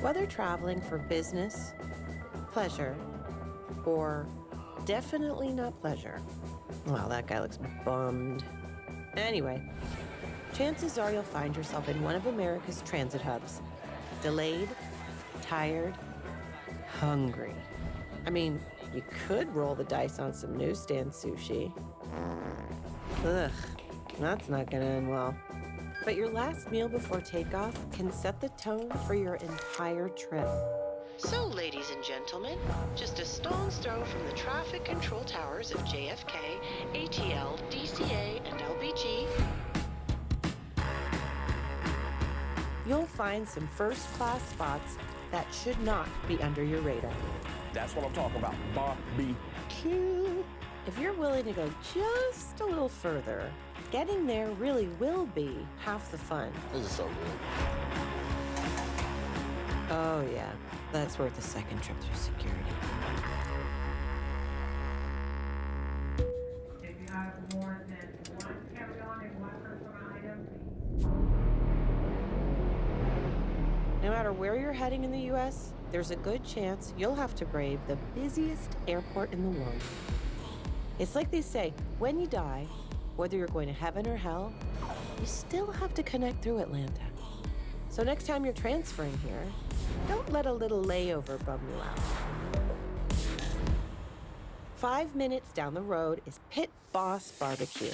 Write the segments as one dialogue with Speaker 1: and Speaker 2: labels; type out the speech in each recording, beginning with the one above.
Speaker 1: Whether traveling for business, pleasure, or definitely not pleasure. Wow, that guy looks bummed. Anyway, chances are you'll find yourself in one of America's transit hubs. Delayed, tired, hungry. I mean, you could roll the dice on some newsstand sushi. Ugh, that's not gonna end well. But your last meal before takeoff can set the tone for your entire trip. So, ladies and gentlemen, just a stone's throw from the traffic control towers of JFK, ATL, DCA, and LBG, you'll find some first-class spots that should not be under your radar.
Speaker 2: That's what I'm talking about, barbecue.
Speaker 1: If you're willing to go just a little further, getting there really will be half the fun.
Speaker 3: This is so good.
Speaker 1: Oh yeah, that's worth a second trip through security.
Speaker 4: If you have more than one carry-on and one personal item,
Speaker 1: No matter where you're heading in the U.S., there's a good chance you'll have to brave the busiest airport in the world. It's like they say, when you die, whether you're going to heaven or hell, you still have to connect through Atlanta. So next time you're transferring here, don't let a little layover bum you out. 5 minutes down the road is Pit Boss Barbecue.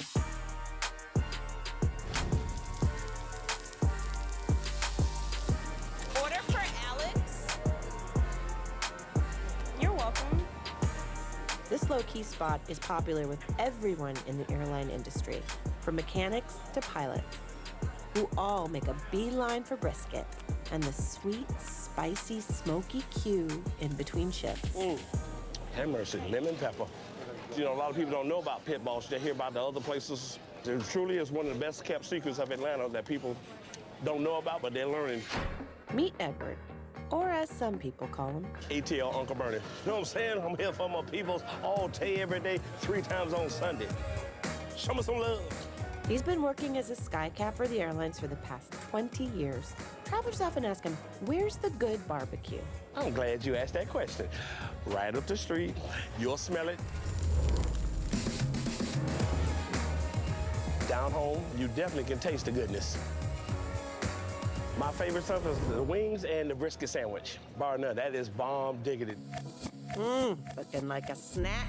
Speaker 5: Order for Alex. You're welcome.
Speaker 1: This low-key spot is popular with everyone in the airline industry, from mechanics to pilots, who all make a beeline for brisket and the sweet, spicy, smoky Q in between shifts.
Speaker 2: Have mercy, lemon pepper. You know, a lot of people don't know about Pit Boss. They hear about the other places. It truly is one of the best kept secrets of Atlanta that people don't know about, but they're learning.
Speaker 1: Meet Edward, or as some people call him,
Speaker 2: ATL Uncle Bernie. You know what I'm saying? I'm here for my peoples all day, every day, 3 times on Sunday. Show me some love.
Speaker 1: He's been working as a skycap for the airlines for the past 20 years. Travelers often ask him, where's the good barbecue?
Speaker 2: I'm glad you asked that question. Right up the street, you'll smell it. Down home, you definitely can taste the goodness. My favorite stuff is the wings and the brisket sandwich. Bar none, that is bomb diggity.
Speaker 1: Looking like a snack.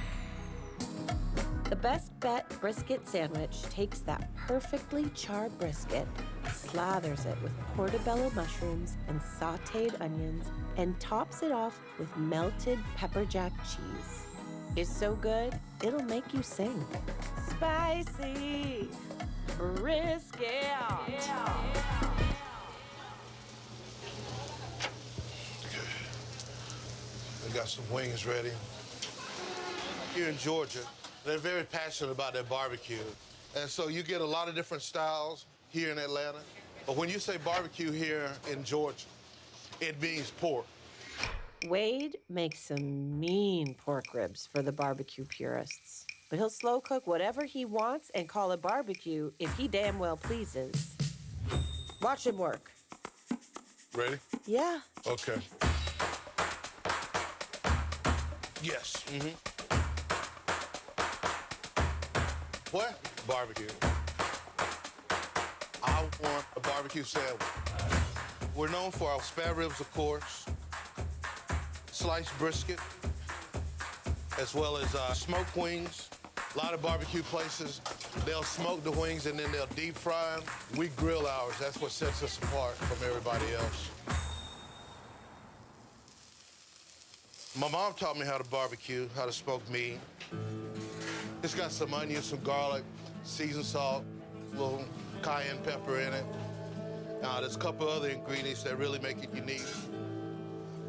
Speaker 1: The Best Bet brisket sandwich takes that perfectly charred brisket, slathers it with portobello mushrooms and sautéed onions, and tops it off with melted pepper jack cheese. It's so good, it'll make you sing. Spicy brisket.
Speaker 3: They got some wings ready. Here in Georgia, they're very passionate about their barbecue. And so you get a lot of different styles here in Atlanta. But when you say barbecue here in Georgia, it means pork.
Speaker 1: Wade makes some mean pork ribs for the barbecue purists. But he'll slow cook whatever he wants and call it barbecue if he damn well pleases. Watch him work.
Speaker 3: Ready?
Speaker 1: Yeah.
Speaker 3: Okay. Yes. What? Barbecue. I want a barbecue sandwich. We're known for our spare ribs, of course, sliced brisket, as well as smoked wings. A lot of barbecue places, they'll smoke the wings and then they'll deep fry them. We grill ours. That's what sets us apart from everybody else. My mom taught me how to barbecue, how to smoke meat. It's got some onions, some garlic, seasoned salt, a little cayenne pepper in it. There's a couple other ingredients that really make it unique.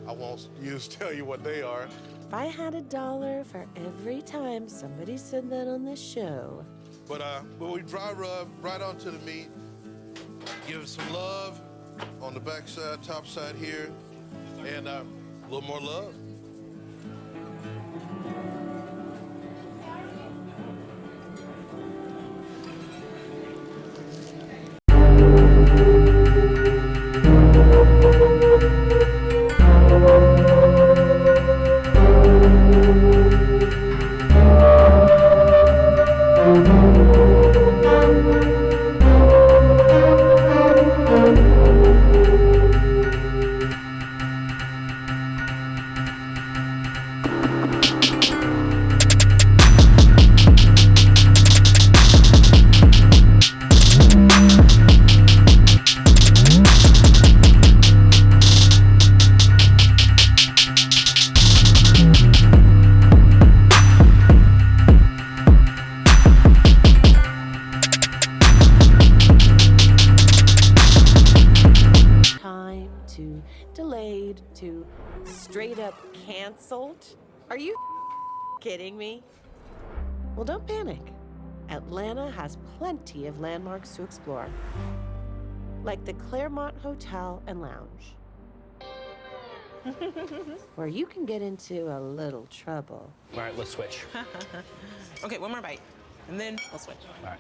Speaker 3: I won't tell you what they are.
Speaker 1: If I had $1 for every time somebody said that on this show.
Speaker 3: But when we dry rub right onto the meat, give it some love on the back side, top side here, and a little more love.
Speaker 1: insult? Are you kidding me? Well, don't panic. Atlanta has plenty of landmarks to explore, like the Claremont Hotel and Lounge, where you can get into a little trouble.
Speaker 6: All right, let's switch.
Speaker 7: Okay, one more bite, and then we'll switch.
Speaker 6: All right.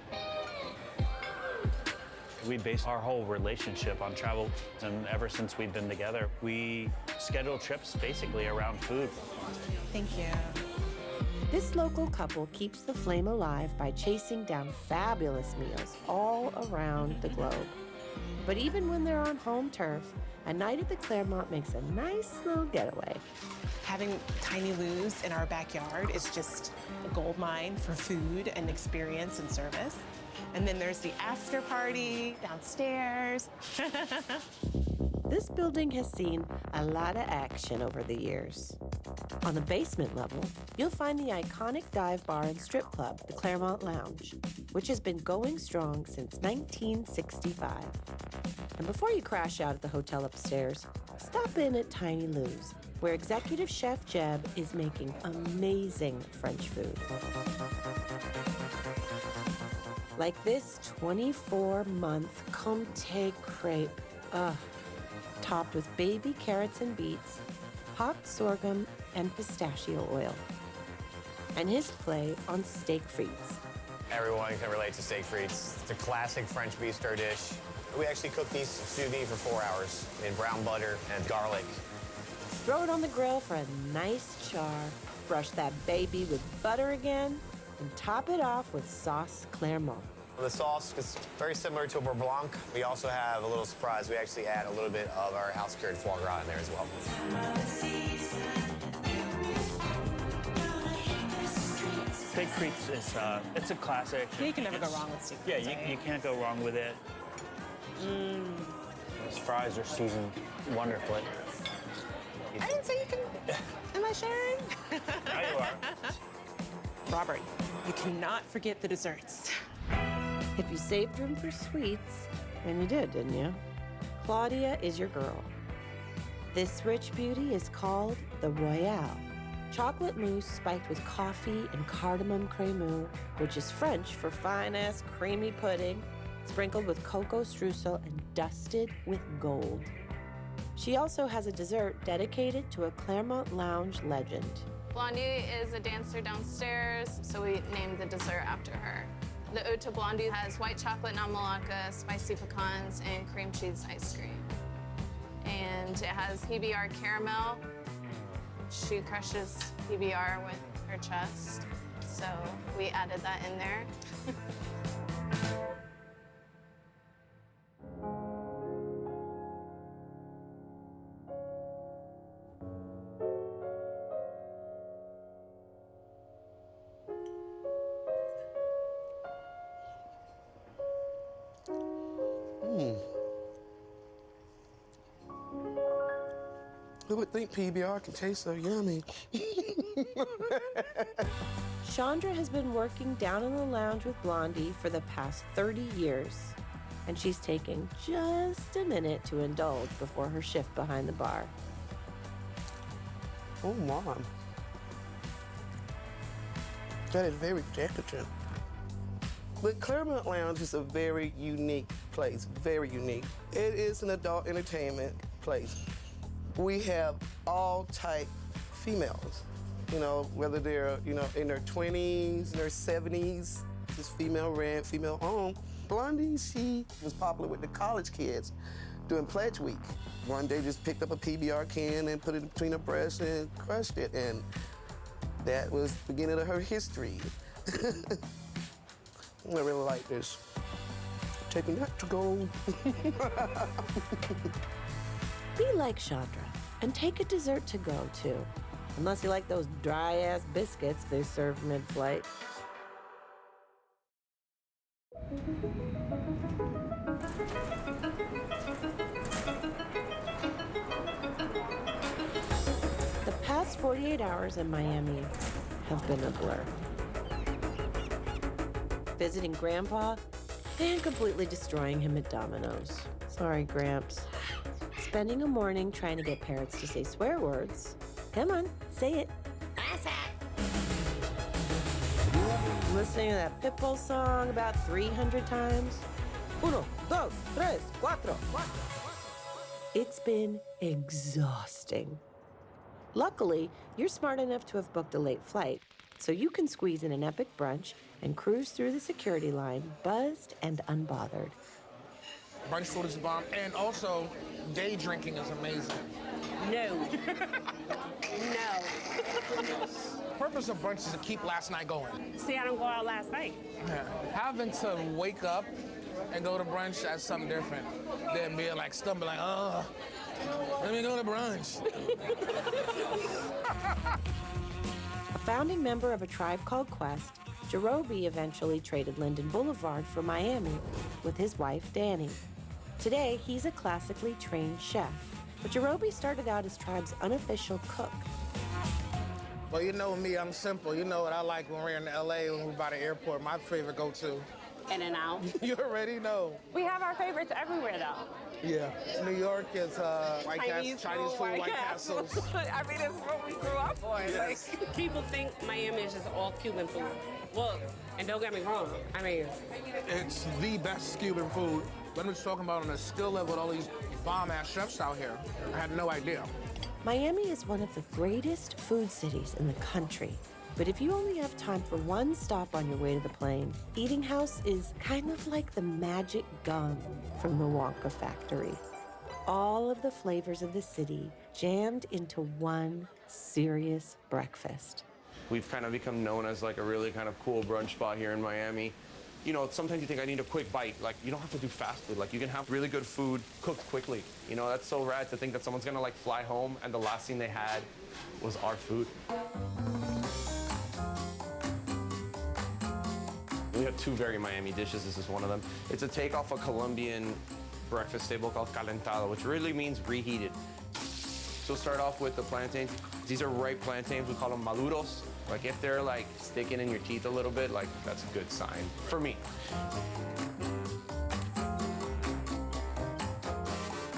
Speaker 6: We base our whole relationship on travel, and ever since we've been together, we schedule trips basically around food.
Speaker 7: Thank you.
Speaker 1: This local couple keeps the flame alive by chasing down fabulous meals all around the globe. But even when they're on home turf, a night at the Claremont makes a nice little getaway.
Speaker 7: Having Tiny Lou's in our backyard is just a gold mine for food and experience and service. And then there's the after party downstairs.
Speaker 1: This building has seen a lot of action over the years. On the basement level, you'll find the iconic dive bar and strip club, the Claremont Lounge, which has been going strong since 1965. And before you crash out at the hotel upstairs, stop in at Tiny Lou's, where executive chef Jeb is making amazing French food. Like this 24-month Comté crepe, topped with baby carrots and beets, popped sorghum, and pistachio oil. And his play on steak frites.
Speaker 8: Everyone can relate to steak frites. It's a classic French bistro dish. We actually cook these sous vide for 4 hours in brown butter and garlic.
Speaker 1: Throw it on the grill for a nice char, brush that baby with butter again, and top it off with sauce Claremont.
Speaker 8: The sauce is very similar to a beurre blanc. We also have a little surprise. We actually add a little bit of our house-cured foie gras in there as well.
Speaker 6: Steak frites is it's a classic.
Speaker 7: You can never go wrong with steak
Speaker 6: Yeah,
Speaker 7: frites, right?
Speaker 6: you can't go wrong with it. Those fries are seasoned wonderfully.
Speaker 7: I didn't say you can. Am I sharing?
Speaker 6: There you are.
Speaker 7: Robert, you cannot forget the desserts.
Speaker 1: If you saved room for sweets, and you did, didn't you? Claudia is your girl. This rich beauty is called the Royale. Chocolate mousse spiked with coffee and cardamom crémeux, which is French for fine-ass creamy pudding, sprinkled with cocoa streusel and dusted with gold. She also has a dessert dedicated to a Claremont Lounge legend.
Speaker 9: Blondie is a dancer downstairs, so we named the dessert after her. The Ode to Blondie has white chocolate non-malacca, spicy pecans, and cream cheese ice cream. And it has PBR caramel. She crushes PBR with her chest, so we added that in there.
Speaker 10: Who would think PBR can taste so yummy?
Speaker 1: Chandra has been working down in the lounge with Blondie for the past 30 years, and she's taking just a minute to indulge before her shift behind the bar.
Speaker 10: Oh, Mom. That is very decorative. The Claremont Lounge is a very unique place, very unique. It is an adult entertainment place. We have all type females, you know, whether they're, you know, in their 20s, their 70s, just female rent, female owned. Blondie, she was popular with the college kids during Pledge Week. One day just picked up a PBR can and put it between her breasts and crushed it, and that was the beginning of her history. I really like this. Take me not to go.
Speaker 1: Be like Chandra and take a dessert to go too, unless you like those dry-ass biscuits they serve mid-flight. The past 48 hours in Miami have been a blur. Visiting Grandpa and completely destroying him at Domino's. Sorry, Gramps. Spending a morning trying to get parrots to say swear words, Come on, say it. Listening to that Pitbull song about 300 times? Uno, dos, tres, cuatro. It's been exhausting. Luckily, you're smart enough to have booked a late flight, so you can squeeze in an epic brunch and cruise through the security line, buzzed and unbothered.
Speaker 11: Brunch food is the bomb, and also day drinking is amazing.
Speaker 12: No. No.
Speaker 11: The purpose of brunch is to keep last night going.
Speaker 12: See, I don't go out last night.
Speaker 11: Yeah. Having to wake up and go to brunch, that's something different than being like stumbling, oh, let me go to brunch.
Speaker 1: A founding member of a tribe called Quest, Jerobi eventually traded Linden Boulevard for Miami with his wife, Danny. Today, he's a classically trained chef, but Jerobi started out as tribe's unofficial cook.
Speaker 11: Well, you know me, I'm simple. You know what I like when we're in LA, when we're by the airport. My favorite go-to.
Speaker 12: In-N-Out.
Speaker 11: You already know.
Speaker 12: We have our favorites everywhere, though.
Speaker 11: Yeah. New York is Chinese food, White Castles.
Speaker 12: I mean, it's what we grew up on.
Speaker 11: Yes.
Speaker 12: Like, people think Miami is just all Cuban food. Well, and don't get me wrong, I mean...
Speaker 11: It's the best Cuban food. What I'm just talking about on the skill level with all these bomb-ass chefs out here. I had no idea.
Speaker 1: Miami is one of the greatest food cities in the country. But if you only have time for one stop on your way to the plane, Eating House is kind of like the magic gum from the Wonka factory. All of the flavors of the city jammed into one serious breakfast.
Speaker 13: We've kind of become known as like a really kind of cool brunch spot here in Miami. You know, sometimes you think I need a quick bite. Like, you don't have to do fast food. Like, you can have really good food cooked quickly. You know, that's so rad to think that someone's gonna like fly home and the last thing they had was our food. We have two very Miami dishes. This is one of them. It's a takeoff a Colombian breakfast staple called calentado, which really means reheated. So we'll start off with the plantains. These are ripe plantains. We call them maduros. Like, if they're like sticking in your teeth a little bit, like, that's a good sign for me.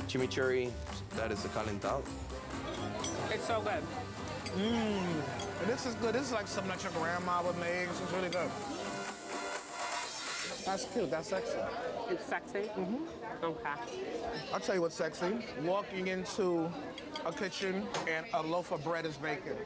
Speaker 13: Chimichurri, that is the calentado.
Speaker 12: It's so good.
Speaker 11: This is good. This is like something that your grandma would make. This is really good. That's cute. That's sexy.
Speaker 12: It's sexy? Mm-hmm. Okay.
Speaker 11: I'll tell you what's sexy. Walking into a kitchen and a loaf of bread is baking.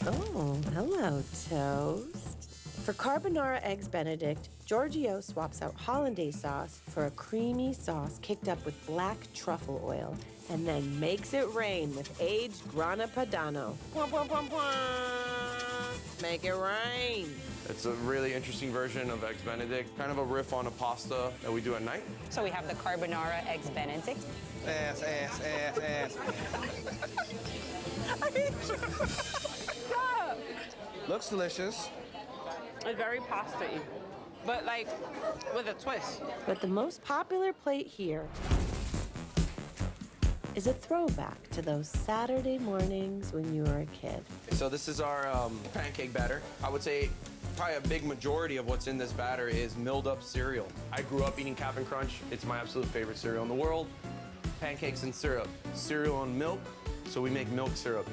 Speaker 1: Oh, hello, Toast. For carbonara eggs Benedict, Giorgio swaps out hollandaise sauce for a creamy sauce kicked up with black truffle oil and then makes it rain with aged grana padano. Pwah, pwah, pwah, pwah. Make it rain.
Speaker 13: It's a really interesting version of Eggs Benedict, kind of a riff on a pasta that we do at night.
Speaker 5: So we have the carbonara eggs Benedict.
Speaker 11: Ass, ass, ass, ass.
Speaker 12: Stop!
Speaker 11: Looks delicious.
Speaker 12: It's very pasta-y, but like with a twist.
Speaker 1: But the most popular plate here is a throwback to those Saturday mornings when you were a kid.
Speaker 13: So this is our pancake batter. I would say probably a big majority of what's in this batter is milled up cereal. I grew up eating Cap'n Crunch. It's my absolute favorite cereal in the world. Pancakes and syrup. Cereal and milk, so we make milk syrup.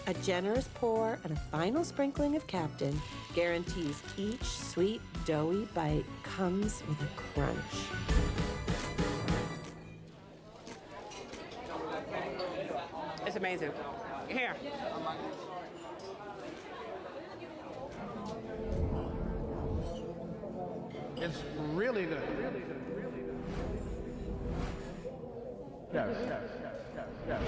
Speaker 1: A generous pour and a final sprinkling of Captain guarantees each sweet, doughy bite comes with a crunch.
Speaker 12: It's amazing. Here.
Speaker 11: It's really good. Yes, yes, yes, yes, yes.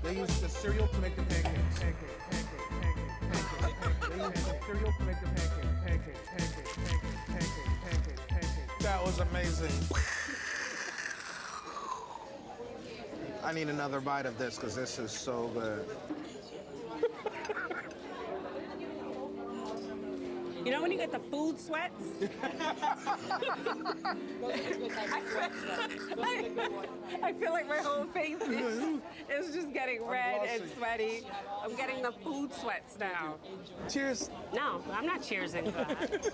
Speaker 11: They use the cereal to make the pancakes. They use the cereal to make the pancakes. That was amazing. I need another bite of this because this is so good.
Speaker 12: You know when you get the food sweats? I feel like my whole face is just getting red and sweaty. I'm getting the food sweats now.
Speaker 11: Cheers.
Speaker 12: No, I'm not cheersing for that.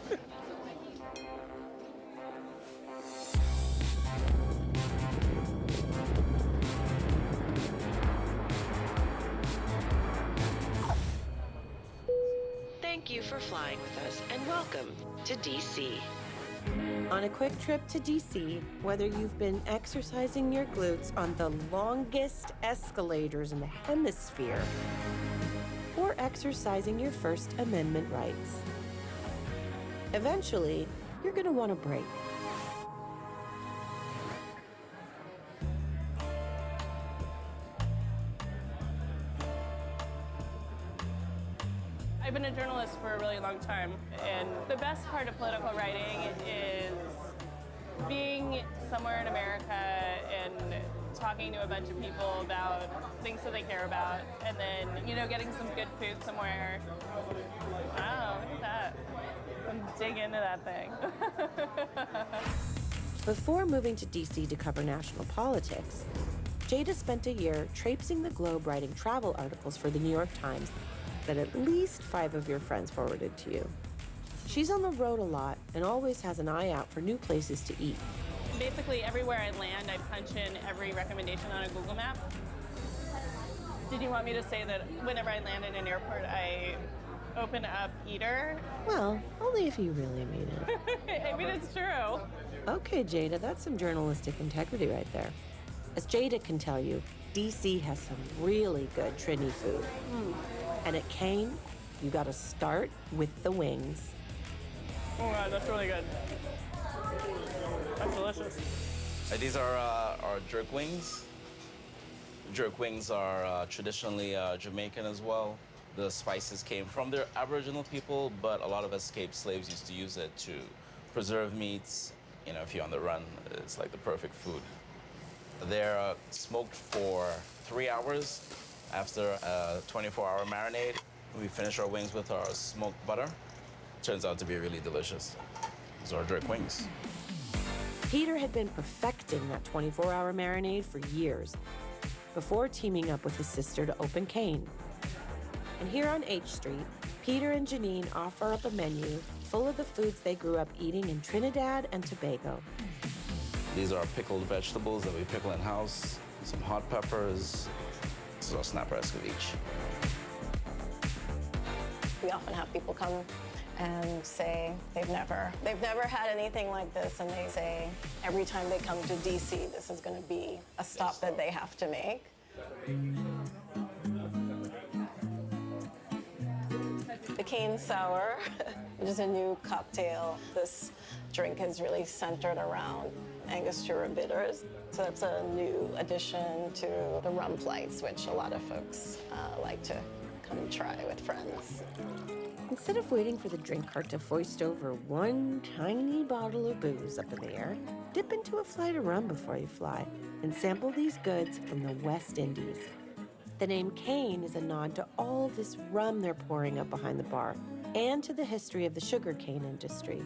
Speaker 1: for flying with us, and welcome to DC. On a quick trip to DC, whether you've been exercising your glutes on the longest escalators in the hemisphere or exercising your First Amendment rights, eventually, you're going to want a break.
Speaker 14: I've been a journalist for a really long time, and the best part of political writing is being somewhere in America and talking to a bunch of people about things that they care about, and then, you know, getting some good food somewhere. Wow, look at that. I'm digging into that thing.
Speaker 1: Before moving to DC to cover national politics, Jada spent a year traipsing the globe writing travel articles for the New York Times that at least 5 of your friends forwarded to you. She's on the road a lot and always has an eye out for new places to eat.
Speaker 14: Basically, everywhere I land, I punch in every recommendation on a Google map. Did you want me to say that whenever I land in an airport, I open up Eater?
Speaker 1: Well, only if you really mean it.
Speaker 14: I mean, it's true.
Speaker 1: Okay, Jada, that's some journalistic integrity right there. As Jada can tell you, DC has some really good Trini food. And at Kane, you gotta start with the wings.
Speaker 14: Oh my God, that's really good. That's delicious.
Speaker 15: These are our jerk wings. Jerk wings are traditionally Jamaican as well. The spices came from the Aboriginal people, but a lot of escaped slaves used to use it to preserve meats. You know, if you're on the run, it's like the perfect food. They're smoked for 3 hours. After a 24-hour marinade, we finish our wings with our smoked butter. Turns out to be really delicious. These are jerk wings.
Speaker 1: Peter had been perfecting that 24-hour marinade for years before teaming up with his sister to open Kane. And here on H Street, Peter and Janine offer up a menu full of the foods they grew up eating in Trinidad and Tobago.
Speaker 15: These are pickled vegetables that we pickle in-house, some hot peppers. This is our snapper escovitch.
Speaker 16: We often have people come and say they've never had anything like this, and they say every time they come to DC, this is going to be a stop that they have to make. The Cane Sour, which is a new cocktail. This drink is really centered around Angostura bitters. So that's a new addition to the rum flights, which a lot of folks like to come and try with friends.
Speaker 1: Instead of waiting for the drink cart to foist over one tiny bottle of booze up in the air, dip into a flight of rum before you fly and sample these goods from the West Indies. The name Cane is a nod to all this rum they're pouring up behind the bar and to the history of the sugarcane industry.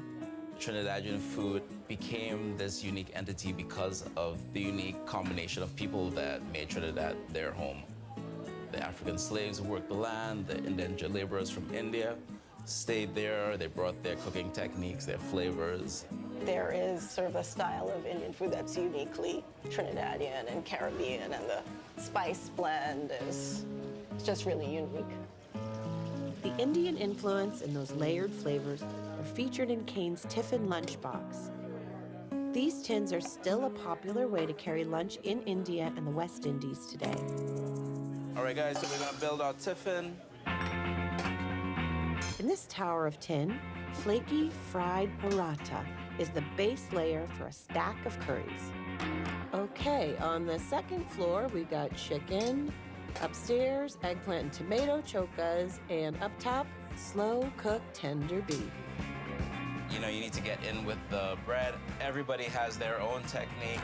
Speaker 15: Trinidadian food became this unique entity because of the unique combination of people that made Trinidad their home. The African slaves who worked the land, the indentured laborers from India stayed there. They brought their cooking techniques, their flavors.
Speaker 16: There is sort of a style of Indian food that's uniquely Trinidadian and Caribbean, and the spice blend is just really unique.
Speaker 1: The Indian influence and those layered flavors are featured in Kane's tiffin lunchbox. These tins are still a popular way to carry lunch in India and the West Indies today.
Speaker 15: All right, guys, so we're gonna build our tiffin.
Speaker 1: In this tower of tin, flaky fried paratha is the base layer for a stack of curries. Okay, on the second floor, we've got chicken. Upstairs, eggplant and tomato chokas, and up top, slow-cooked tender beef.
Speaker 15: You know, you need to get in with the bread. Everybody has their own technique.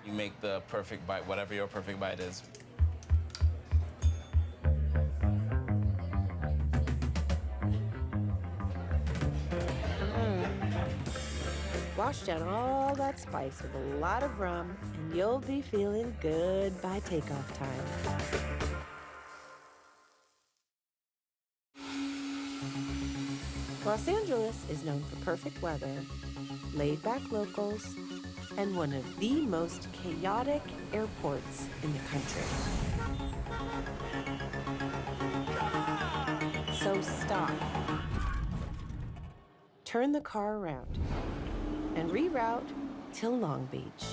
Speaker 15: You make the perfect bite, whatever your perfect bite is.
Speaker 1: Wash down all that spice with a lot of rum, and you'll be feeling good by takeoff time. Los Angeles is known for perfect weather, laid-back locals, and one of the most chaotic airports in the country. So stop, turn the car around and reroute till Long Beach.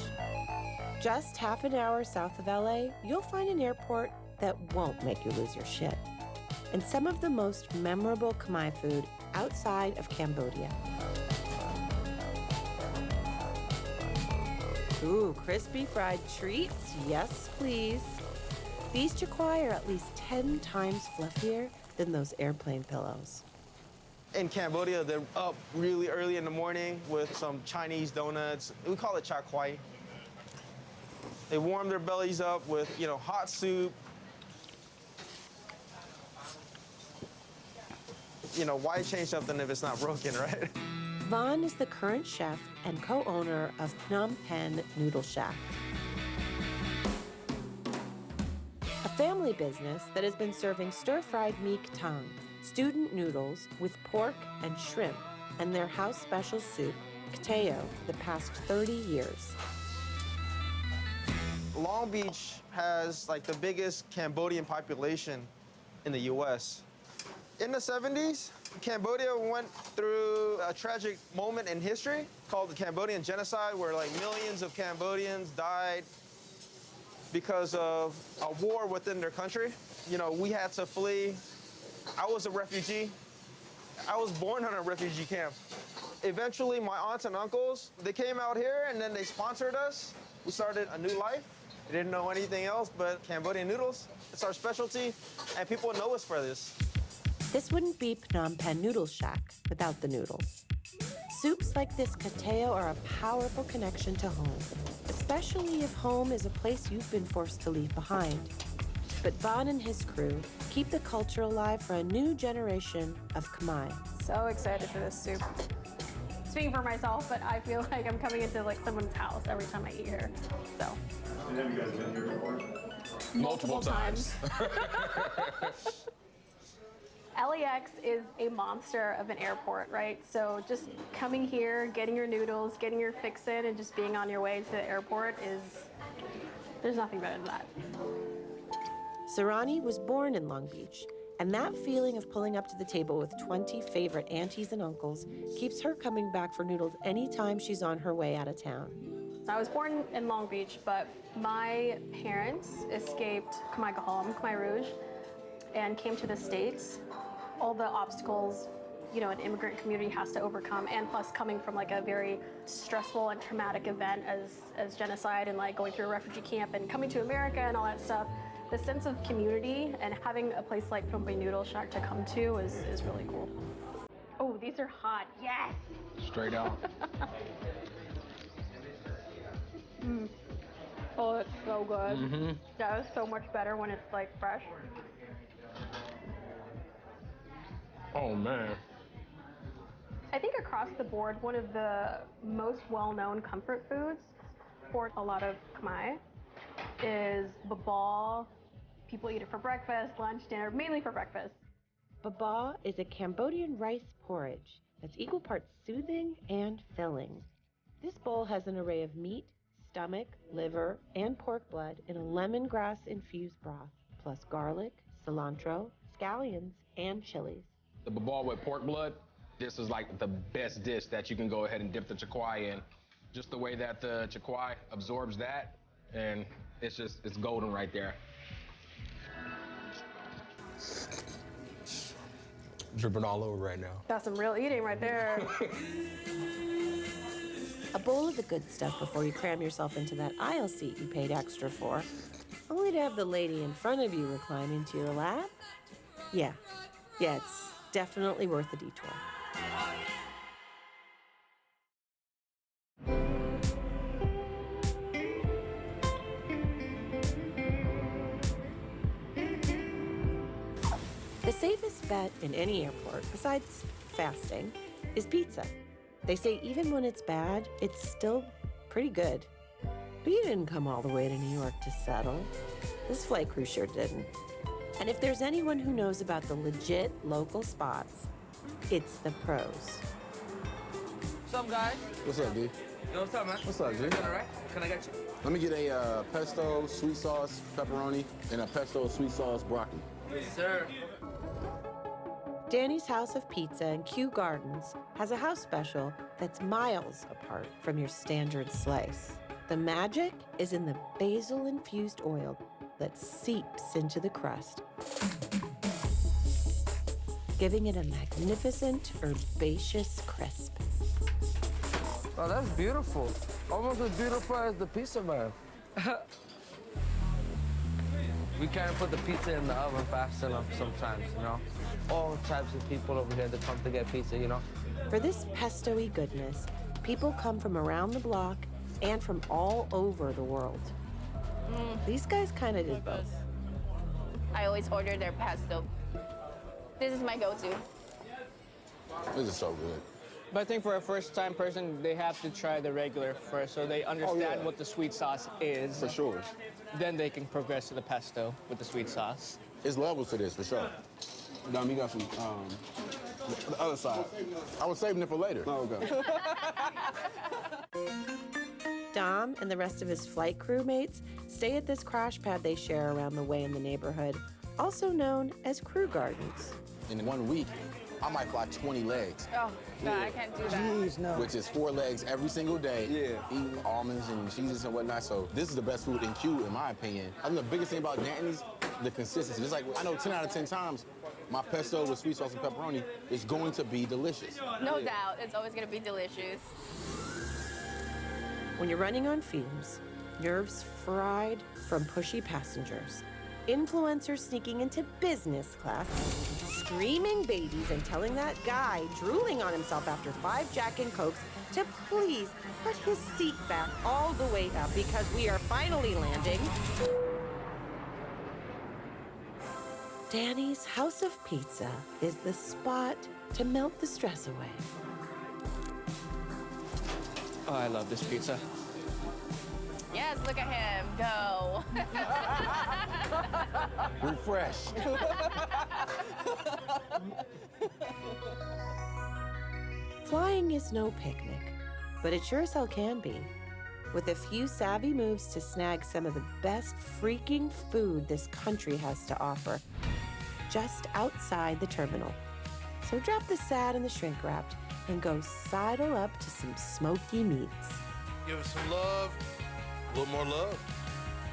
Speaker 1: Just half an hour south of LA, you'll find an airport that won't make you lose your shit, and some of the most memorable Khmer food outside of Cambodia. Ooh, crispy fried treats, yes please. These chakwai are at least 10 times fluffier than those airplane pillows.
Speaker 17: In Cambodia, they're up really early in the morning with some Chinese donuts. We call it chak kwai. They warm their bellies up with, hot soup. Why change something if it's not broken, right?
Speaker 1: Vaughn is the current chef and co-owner of Phnom Penh Noodle Shack, a family business that has been serving stir-fried meek tang, student noodles with pork and shrimp, and their house special soup, kteo, for the past 30 years.
Speaker 17: Long Beach has the biggest Cambodian population in the US. In the 70s, Cambodia went through a tragic moment in history called the Cambodian Genocide, where millions of Cambodians died because of a war within their country. We had to flee. I was a refugee. I was born in a refugee camp. Eventually, my aunts and uncles, they came out here and then they sponsored us. We started a new life. We didn't know anything else but Cambodian noodles. It's our specialty, and people know us for this.
Speaker 1: This wouldn't be Phnom Penh Noodle Shack without the noodles. Soups like this kteo are a powerful connection to home, especially if home is a place you've been forced to leave behind. But Vaughn and his crew keep the culture alive for a new generation of Khmer.
Speaker 18: So excited for this soup. Speaking for myself, but I feel like I'm coming into someone's house every time I eat here. So.
Speaker 19: And have you guys been here before?
Speaker 18: Multiple times. LAX is a monster of an airport, right? So just coming here, getting your noodles, getting your fix-in, and just being on your way to the airport there's nothing better than that.
Speaker 1: Sarani was born in Long Beach, and that feeling of pulling up to the table with 20 favorite aunties and uncles keeps her coming back for noodles anytime she's on her way out of town.
Speaker 18: I was born in Long Beach, but my parents escaped Khmer Gahom, Khmer Rouge, and came to the States. All the obstacles, an immigrant community has to overcome, and plus coming from a very stressful and traumatic event as genocide and going through a refugee camp and coming to America and all that stuff, the sense of community and having a place like Phnom Penh Noodle Shack to come to is really cool. Oh, these are hot, yes!
Speaker 11: Straight out.
Speaker 18: Oh, it's so good.
Speaker 11: Mm-hmm.
Speaker 18: That is so much better when it's fresh.
Speaker 11: Oh, man.
Speaker 18: I think across the board, one of the most well-known comfort foods for a lot of Khmer is babao. People eat it for breakfast, lunch, dinner, mainly for breakfast.
Speaker 1: Babao is a Cambodian rice porridge that's equal parts soothing and filling. This bowl has an array of meat, stomach, liver, and pork blood in a lemongrass-infused broth, plus garlic, cilantro, scallions, and chilies.
Speaker 20: The babao with pork blood, this is the best dish that you can go ahead and dip the chakwai in. Just the way that the chakwai absorbs that, and it's golden right there.
Speaker 11: Dripping all over right now.
Speaker 18: That's some real eating right there.
Speaker 1: A bowl of the good stuff before you cram yourself into that aisle seat you paid extra for, only to have the lady in front of you recline into your lap. Yeah, it's definitely worth the detour. The safest bet in any airport, besides fasting, is pizza. They say even when it's bad, it's still pretty good. But you didn't come all the way to New York to settle. This flight crew sure didn't. And if there's anyone who knows about the legit local spots, it's the pros.
Speaker 21: What's up, guys?
Speaker 22: What's up, D?
Speaker 21: Yo, what's up, man?
Speaker 22: What's up, G?
Speaker 21: You doing all right? Can I get you?
Speaker 22: Let me get a pesto sweet sauce pepperoni and a pesto sweet sauce broccoli.
Speaker 21: Yes, sir.
Speaker 1: Danny's House of Pizza in Kew Gardens has a house special that's miles apart from your standard slice. The magic is in the basil-infused oil that seeps into the crust, giving it a magnificent herbaceous crisp.
Speaker 21: Oh, that's beautiful. Almost as beautiful as the pizza man. We can't put the pizza in the oven fast enough sometimes, you know? All types of people over here that come to get pizza, you know?
Speaker 1: For this pesto-y goodness, people come from around the block and from all over the world. These guys kind of did both.
Speaker 5: I always order their pesto. This is my go-to.
Speaker 22: This is so good.
Speaker 2: But I think for a first-time person, they have to try the regular first so they understand what the sweet sauce is.
Speaker 22: For sure.
Speaker 2: Then they can progress to the pesto with the sweet sauce.
Speaker 22: There's levels to this, for sure. Dom, you got some, the other side. I was saving it for later. Oh, okay.
Speaker 1: Dom and the rest of his flight crew mates stay at this crash pad they share around the way in the neighborhood, also known as Crew Gardens.
Speaker 22: In 1 week, I might fly 20 legs.
Speaker 5: Oh, no, I can't do that.
Speaker 22: Jeez, no. Which is 4 legs every single day. Yeah. Eating almonds and cheeses and whatnot. So this is the best food in Q, in my opinion. I think the biggest thing about Danny's, the consistency. It's like, I know 10 out of 10 times, my pesto with sweet sauce and pepperoni is going to be delicious.
Speaker 5: No doubt, it's always gonna be delicious.
Speaker 1: When you're running on fumes, nerves fried from pushy passengers, influencers sneaking into business class, screaming babies and telling that guy drooling on himself after 5 Jack and Cokes to please put his seat back all the way up because we are finally landing. Danny's House of Pizza is the spot to melt the stress away.
Speaker 2: Oh, I love this pizza.
Speaker 5: Yes, look at him go.
Speaker 22: Refresh.
Speaker 1: Flying is no picnic, but it sure as hell can be. With a few savvy moves to snag some of the best freaking food this country has to offer, just outside the terminal. So drop the sad and the shrink wrapped and go sidle up to some smoky meats.
Speaker 3: Give us some love, a little more love.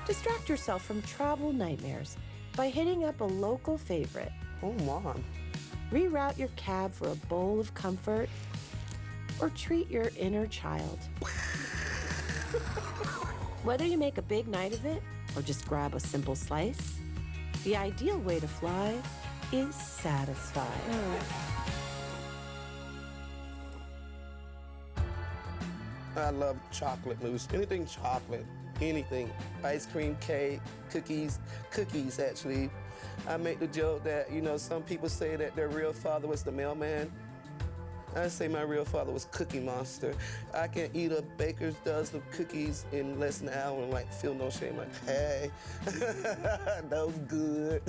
Speaker 1: Distract yourself from travel nightmares by hitting up a local favorite.
Speaker 10: Oh, Mom.
Speaker 1: Reroute your cab for a bowl of comfort or treat your inner child. Whether you make a big night of it or just grab a simple slice, the ideal way to fly is satisfied.
Speaker 10: I love chocolate mousse. Anything chocolate, anything. Ice cream, cake, cookies actually. I make the joke that, you know, some people say that their real father was the mailman. I say my real father was Cookie Monster. I can eat a baker's dozen of cookies in less than an hour and like feel no shame, like, hey, that was good.